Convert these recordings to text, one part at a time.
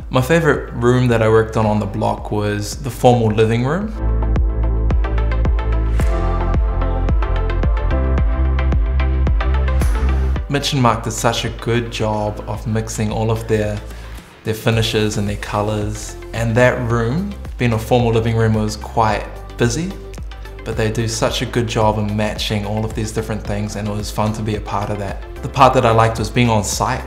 My favorite room that I worked on the block was the formal living room. Mitch and Mark did such a good job of mixing all of their finishes and their colors. And that room, being a formal living room, was quite busy, but they do such a good job of matching all of these different things, and it was fun to be a part of that. The part that I liked was being on site,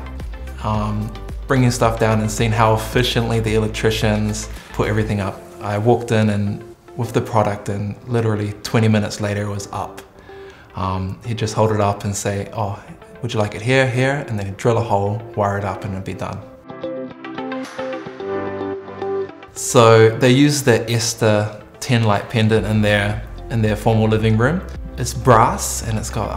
bringing stuff down and seeing how efficiently the electricians put everything up. I walked in and with the product, and literally 20 minutes later it was up. He'd just hold it up and say, "Oh, would you like it here, here?" And then he'd drill a hole, wire it up, and it'd be done. So they use the Esther 10 light pendant in their formal living room. It's brass and it's got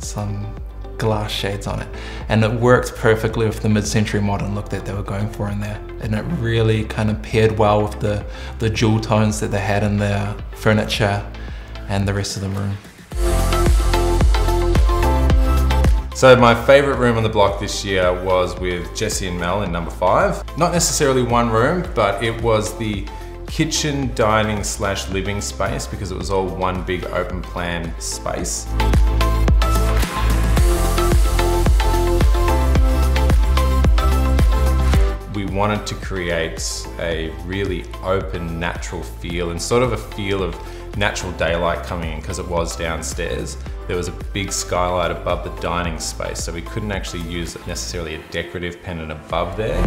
some glass shades on it, and it worked perfectly with the mid-century modern look that they were going for in there, and it really kind of paired well with the jewel tones that they had in their furniture and the rest of the room. So my favourite room on the block this year was with Jesse and Mel in number 5. Not necessarily one room, but it was the kitchen, dining / living space, because it was all one big open plan space. We wanted to create a really open, natural feel, and sort of a feel of natural daylight coming in, because it was downstairs. There was a big skylight above the dining space, so we couldn't actually use necessarily a decorative pendant above there.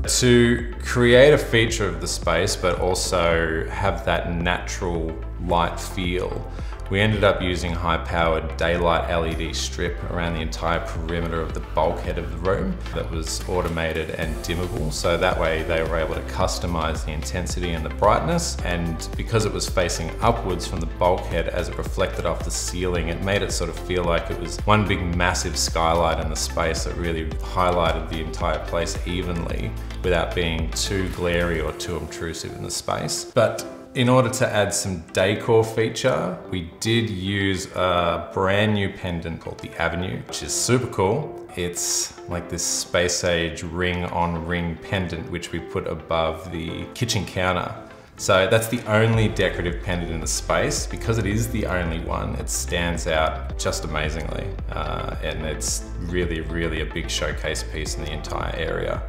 To create a feature of the space, but also have that natural light feel, we ended up using high-powered daylight LED strip around the entire perimeter of the bulkhead of the room that was automated and dimmable, so that way they were able to customize the intensity and the brightness. And because it was facing upwards from the bulkhead as it reflected off the ceiling, it made it sort of feel like it was one big massive skylight in the space that really highlighted the entire place evenly without being too glary or too obtrusive in the space. But in order to add some decor feature, we did use a brand new pendant called the Avenue, which is super cool. It's like this space age ring on ring pendant, which we put above the kitchen counter. So that's the only decorative pendant in the space. Because it is the only one, it stands out just amazingly. And it's really, really a big showcase piece in the entire area.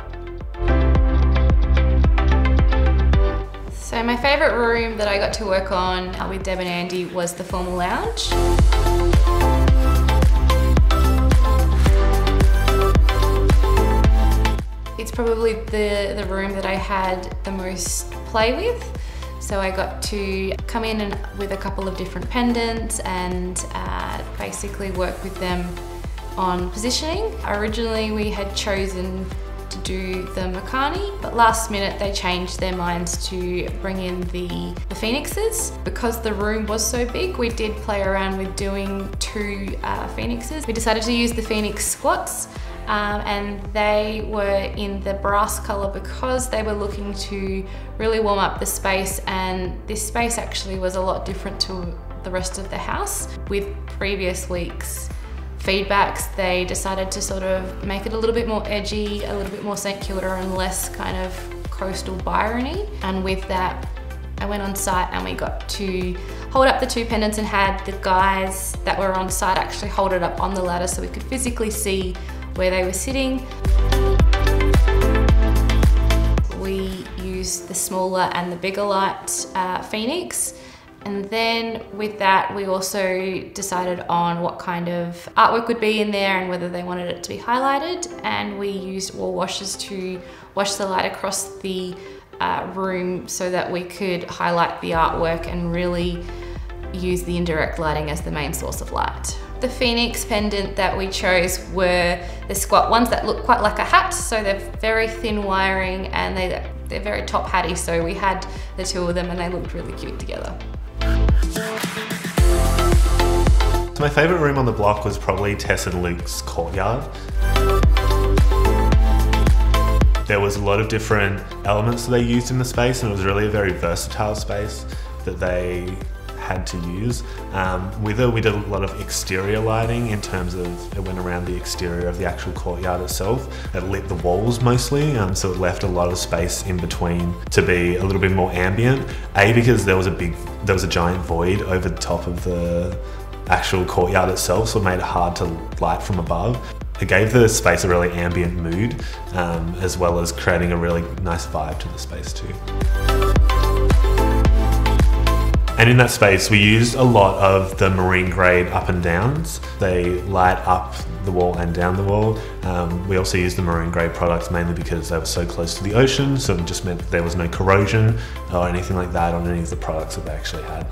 So my favourite room that I got to work on with Deb and Andy was the formal lounge. It's probably the room that I had the most play with. So I got to come in and with a couple of different pendants and basically work with them on positioning. Originally we had chosen to do the Makani, but last minute they changed their minds to bring in the Phoenixes. Because the room was so big, we did play around with doing 2 Phoenixes. We decided to use the Phoenix squats, and they were in the brass color because they were looking to really warm up the space, and this space actually was a lot different to the rest of the house. With previous weeks' feedbacks, they decided to sort of make it a little bit more edgy, a little bit more St Kilda and less kind of coastal Byron-y. And with that, I went on site and we got to hold up the 2 pendants and had the guys that were on site actually hold it up on the ladder so we could physically see where they were sitting. We used the smaller and the bigger light Phoenix. And then with that, we also decided on what kind of artwork would be in there and whether they wanted it to be highlighted. And we used wall washers to wash the light across the room so that we could highlight the artwork and really use the indirect lighting as the main source of light. The Phoenix pendant that we chose were the squat ones that look quite like a hat, so they're very thin wiring and they're very top hatty, so we had the 2 of them and they looked really cute together. So my favourite room on the block was probably Tess and Luke's courtyard. There was a lot of different elements that they used in the space, and it was really a very versatile space that they had to use. With it, we did a lot of exterior lighting in terms of it went around the exterior of the actual courtyard itself. It lit the walls mostly, so it left a lot of space in between to be a little bit more ambient. Because there was a giant void over the top of the actual courtyard itself, so it made it hard to light from above. It gave the space a really ambient mood, as well as creating a really nice vibe to the space too. And in that space, we used a lot of the marine grade up and downs. They light up the wall and down the wall. We also used the marine grade products mainly because they were so close to the ocean, so it just meant there was no corrosion or anything like that on any of the products that they actually had.